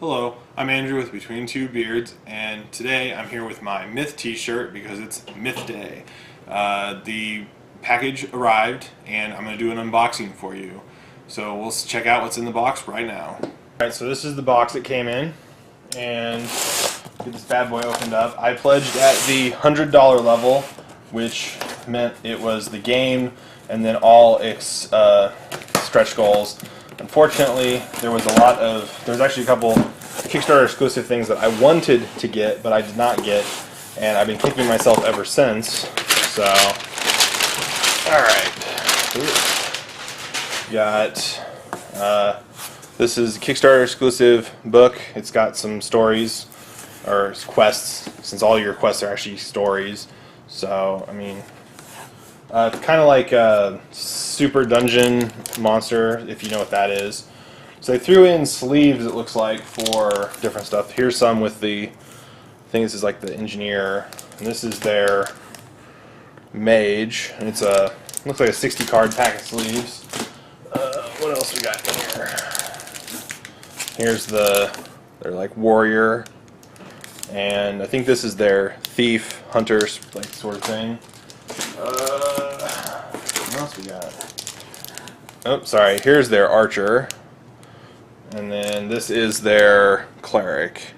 Hello, I'm Andrew with Between Two Beards, and today I'm here with my Myth t-shirt because it's Myth Day. The package arrived, and I'm going to do an unboxing for you. So we'll check out what's in the box right now. Alright, so this is the box it came in, and get this bad boy opened up. I pledged at the $100 level, which meant it was the game and then all its stretch goals. Unfortunately, there's actually a couple Kickstarter exclusive things that I wanted to get, but I did not get, and I've been kicking myself ever since. So, alright. Got, this is a Kickstarter exclusive book. It's got some stories, or quests, since all your quests are actually stories. So, I mean, it's kind of like a Super Dungeon Monster, if you know what that is. So they threw in sleeves, it looks like, for different stuff. Here's some with the, I think this is like the engineer, and this is their mage, and it's a, looks like a 60 card pack of sleeves. What else we got in here? Here's their like warrior, and I think this is their thief, hunter, like sort of thing. What else we got? Oh, sorry. Here's their archer, and then this is their cleric.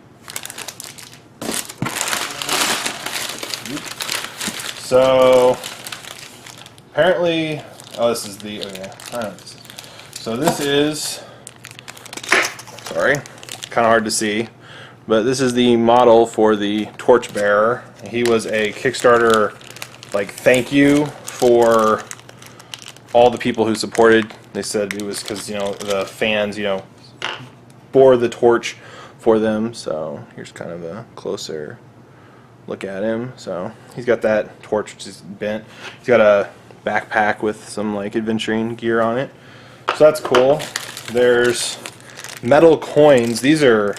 So apparently, oh, this is the. Okay, I know this is. So this is. Sorry, kind of hard to see, but this is the model for the torchbearer. He was a Kickstarter, like, thank you for all the people who supported. They said it was because, you know, the fans, you know, bore the torch for them. So here's kind of a closer look at him. So he's got that torch which is bent. He's got a backpack with some like adventuring gear on it. So that's cool. There's metal coins. These are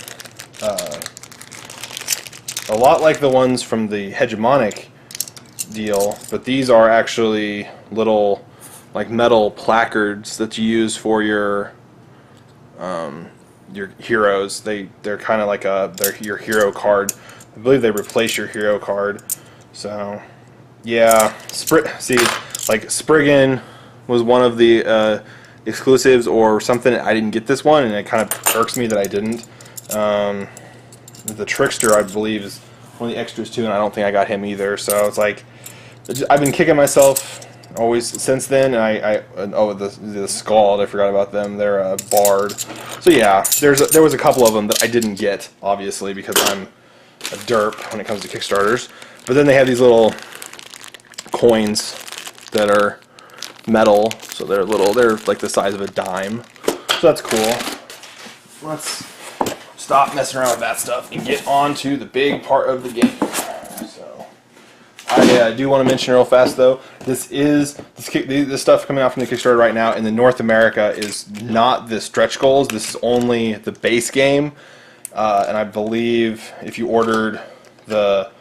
a lot like the ones from the hegemonic deal, but these are actually little like metal placards that you use for your heroes. They're kind of like they're your hero card. I believe they replace your hero card. So yeah, see, like Spriggan was one of the exclusives or something. I didn't get this one, and it kind of irks me that I didn't. The Trickster, I believe, is one of the extras too, and I don't think I got him either. So it's like I've been kicking myself always since then. And oh, the Scald, I forgot about them. They're a bard. So yeah, there was a couple of them that I didn't get, obviously, because I'm a derp when it comes to Kickstarters. But then they have these little coins that are metal, so they're like the size of a dime. So that's cool. Let's stop messing around with that stuff and get on to the big part of the game. So I do want to mention real fast though, this stuff coming out from the Kickstarter right now in the North America is not the stretch goals. This is only the base game, and I believe if you ordered the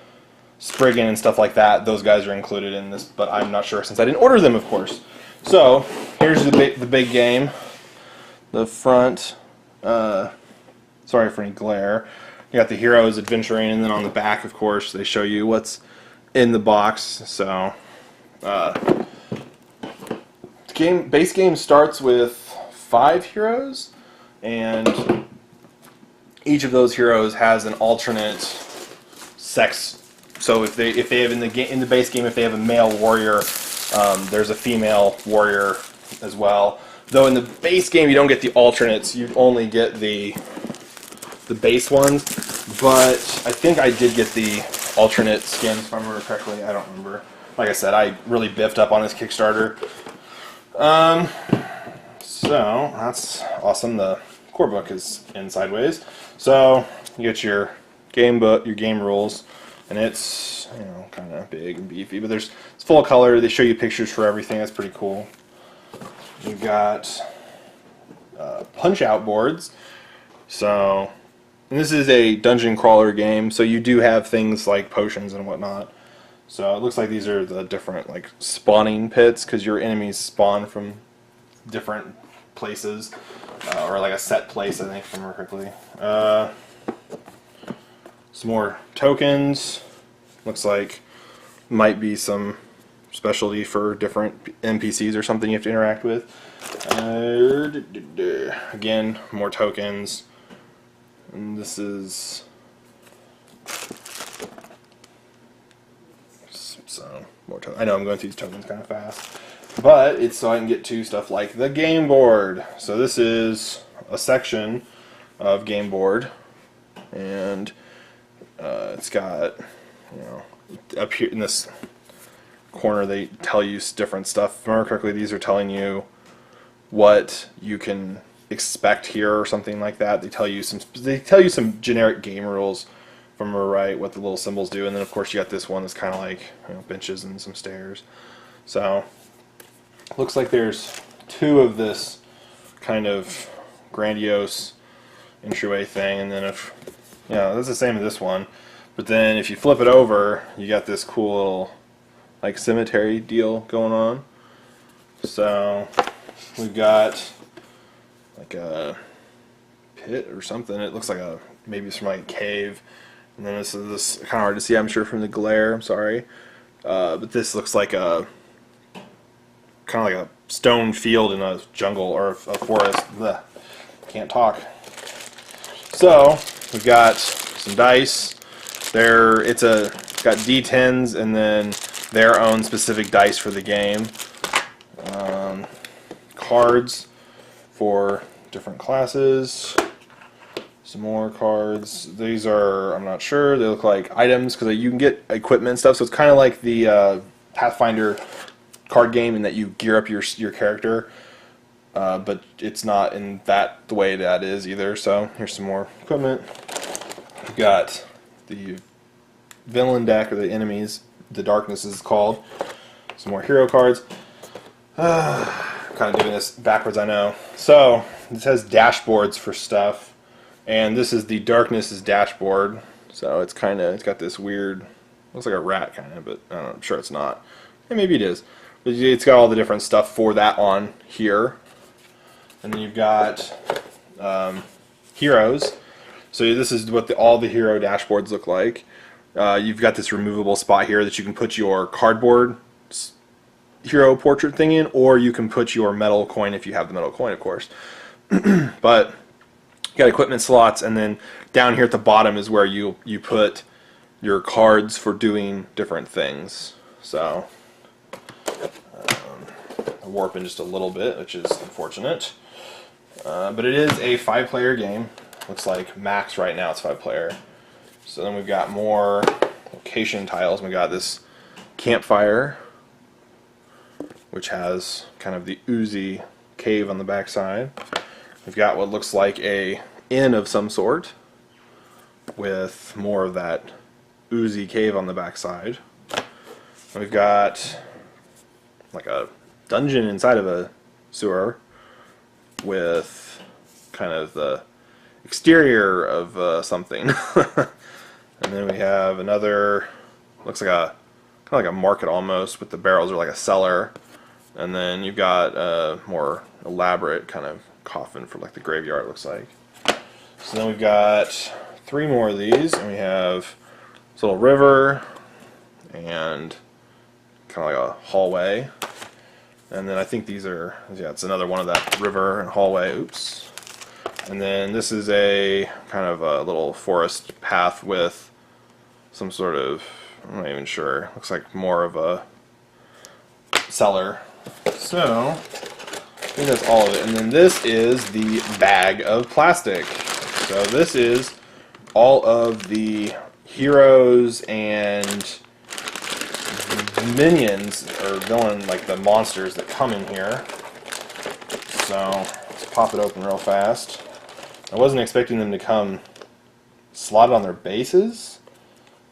Spriggan and stuff like that, those guys are included in this, but I'm not sure since I didn't order them, of course. So here's the big game. The front, sorry for any glare. You got the heroes adventuring, and then on the back, of course, they show you what's in the box. So base game starts with 5 heroes, and each of those heroes has an alternate sex. So if they have in the base game, if they have a male warrior, there's a female warrior as well. Though in the base game you don't get the alternates, you only get the base ones. But I think I did get the alternate skins, if I remember correctly. I don't remember. Like I said, I really biffed up on this Kickstarter. So that's awesome. The core book is in sideways. So you get your game book, your game rules. And it's, you know, kind of big and beefy, but it's full color. They show you pictures for everything. That's pretty cool. You've got punch-out boards. So, and this is a dungeon crawler game, so you do have things like potions and whatnot. So it looks like these are the different like spawning pits because your enemies spawn from different places. or like a set place, I think, if I remember correctly. Some more tokens. Looks like might be some specialty for different NPCs or something you have to interact with. Again, more tokens. And this is... So, more tokens. I know I'm going through these tokens kind of fast. But it's so I can get to stuff like the game board. So this is a section of game board. And it's got, you know, up here in this corner they tell you different stuff. If I remember correctly, these are telling you what you can expect here or something like that. They tell you some generic game rules from the right, what the little symbols do, and then of course you got this one that's kind of like, you know, benches and some stairs. So looks like there's two of this kind of grandiose entryway thing, and then if, you know, that's the same as this one, but then if you flip it over, you got this cool little like cemetery deal going on. So we've got like a pit or something. It looks like a, maybe it's from like a cave, and then this is kind of hard to see, I'm sure, from the glare. I'm sorry, but this looks like a kind of like a stone field in a jungle or a forest. Blech. Can't talk. So we've got some dice. It's got D10s and then their own specific dice for the game. Cards for different classes. Some more cards. These are, I'm not sure, they look like items because you can get equipment and stuff, so it's kind of like the Pathfinder card game in that you gear up your character, but it's not in that the way that is either. So here's some more equipment. We've got the villain deck, or the enemies, the darkness is called. Some more hero cards. Kind of doing this backwards, I know. So this has dashboards for stuff, and this is the darkness's dashboard. So it's got this weird, looks like a rat kind of, but I'm sure it's not. And maybe it is. But it's got all the different stuff for that on here. And then you've got heroes. So this is what all the hero dashboards look like. You've got this removable spot here that you can put your cardboard hero portrait thing in, or you can put your metal coin if you have the metal coin, of course. But you got equipment slots, and then down here at the bottom is where you put your cards for doing different things. So warping just a little bit, which is unfortunate. But it is a 5-player game. Looks like max right now it's 5-player. So then we've got more location tiles. We got this campfire, which has kind of the oozy cave on the back side. We've got what looks like a inn of some sort with more of that oozy cave on the back side. We've got like a dungeon inside of a sewer with kind of the exterior of something. And then we have another, looks like a kind of like a market almost, with the barrels are like a cellar. And then you've got a more elaborate kind of coffin for like the graveyard, it looks like. So then we've got 3 more of these, and we have this little river and kind of like a hallway. And then I think these are, yeah, it's another one of that river and hallway. Oops. And then this is a kind of a little forest path with some sort of, I'm not even sure, looks like more of a cellar. So I think that's all of it. And then this is the bag of plastic. So this is all of the heroes and minions, or villain, like the monsters that come in here. So let's pop it open real fast. I wasn't expecting them to come slotted on their bases,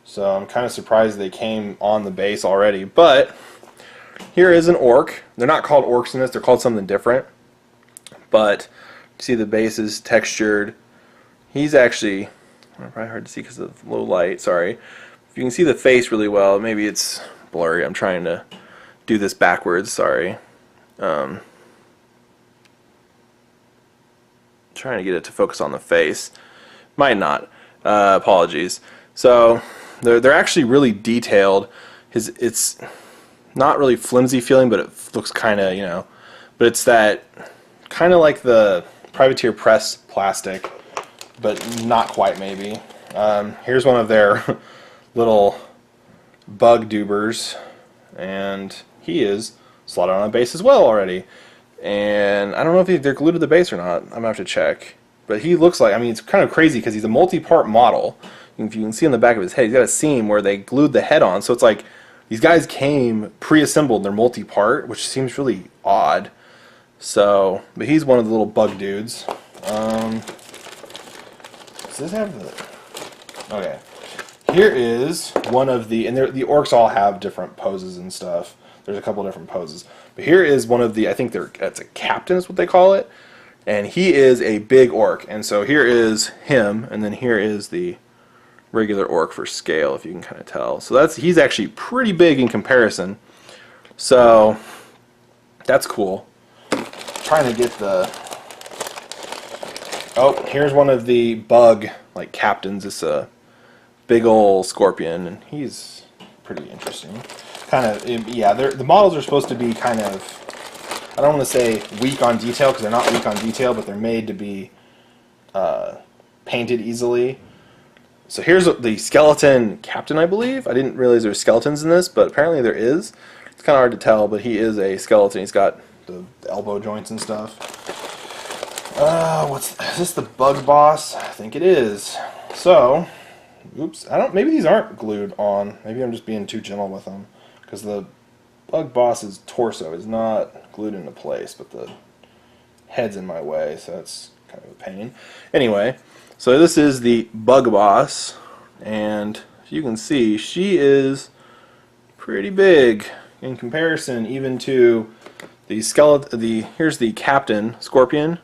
so I'm kind of surprised they came on the base already. But here is an orc. They're not called orcs in this, they're called something different. But you see the base is textured. He's actually, probably hard to see because of low light, sorry. If you can see the face really well, maybe it's blurry. I'm trying to do this backwards, sorry. trying to get it to focus on the face. Might not. Apologies. So they're actually really detailed. It's not really flimsy feeling, but it looks kind of, you know, but it's that kind of like the Privateer Press plastic, but not quite maybe. Here's one of their little bug dubers, and he is slotted on a base as well already. And I don't know if they're glued to the base or not. I'm gonna have to check. But he looks like, I mean, it's kind of crazy because he's a multi-part model. If you can see on the back of his head, he's got a seam where they glued the head on. So it's like these guys came pre-assembled. They're multi-part, which seems really odd. So, but he's one of the little bug dudes. Does this have the? Okay. Here is one of the, and the orcs all have different poses and stuff. There's a couple different poses. But here is one of the, I think that's a captain is what they call it. And he is a big orc. And so here is him, and then here is the regular orc for scale, if you can kind of tell. So he's actually pretty big in comparison. So that's cool. Trying to get the, oh, here's one of the bug like captains. It's a big old scorpion, and he's pretty interesting. Kind of, yeah, the models are supposed to be kind of, I don't want to say weak on detail, because they're not weak on detail, but they're made to be painted easily. So here's the skeleton captain, I believe. I didn't realize there were skeletons in this, but apparently there is. It's kind of hard to tell, but he is a skeleton. He's got the elbow joints and stuff. Is this the bug boss? I think it is. So, oops, maybe these aren't glued on. Maybe I'm just being too gentle with them, because the bug boss's torso is not glued into place, but the head's in my way, so that's kind of a pain. Anyway, so this is the bug boss, and you can see she is pretty big in comparison even to the skeleton. Here's the captain scorpion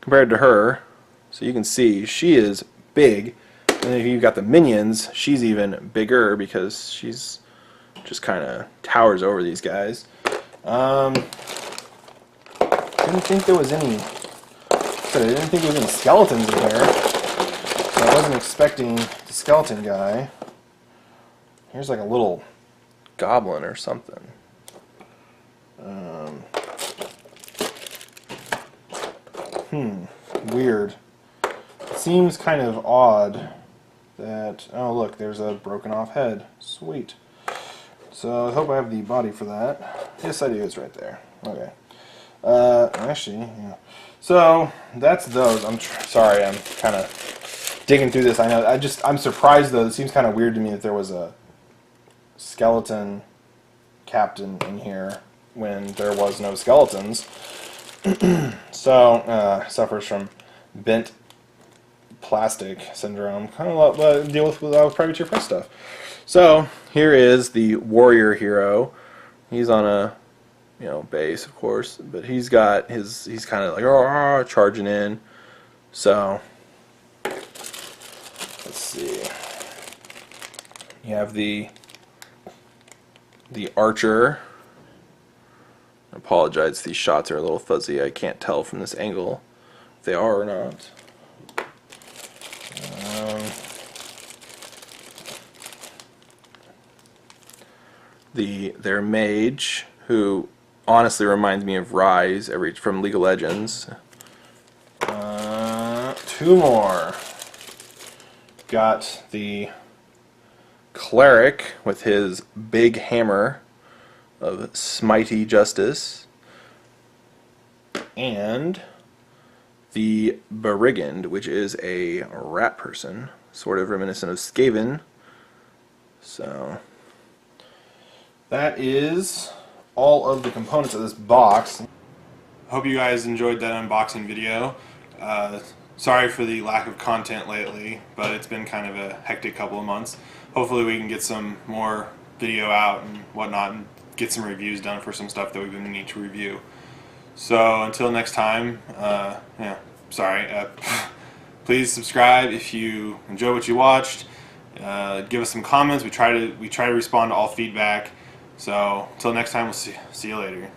compared to her, so you can see she is big. And then if you've got the minions, she's even bigger because she's just kind of towers over these guys. Didn't think there was any. I didn't think there was any skeletons in there. So I wasn't expecting the skeleton guy. Here's like a little goblin or something. Weird. It seems kind of odd that, oh look, there's a broken off head. Sweet. So I hope I have the body for that. Yes, I do. It's right there. Okay. Actually, yeah. So that's those. Sorry, I'm kind of digging through this. I know. I'm surprised though. It seems kind of weird to me that there was a skeleton captain in here when there was no skeletons. So suffers from bent plastic syndrome. Kind of deal with a lot of Privateer Press stuff. So here is the warrior hero. He's on a base, of course, but he's kind of like charging in. So let's see. You have the archer. I apologize, these shots are a little fuzzy. I can't tell from this angle if they are or not. Their mage, who honestly reminds me of Rise from League of Legends. Two more. Got the cleric with his big hammer of smitey justice, and the brigand, which is a rat person, sort of reminiscent of Skaven. So that is all of the components of this box. Hope you guys enjoyed that unboxing video. Sorry for the lack of content lately, but it's been kind of a hectic couple of months. Hopefully we can get some more video out and whatnot, and get some reviews done for some stuff that we've been needing to review. So until next time, please subscribe if you enjoy what you watched. Give us some comments. We try to respond to all feedback. So until next time, we'll see you later.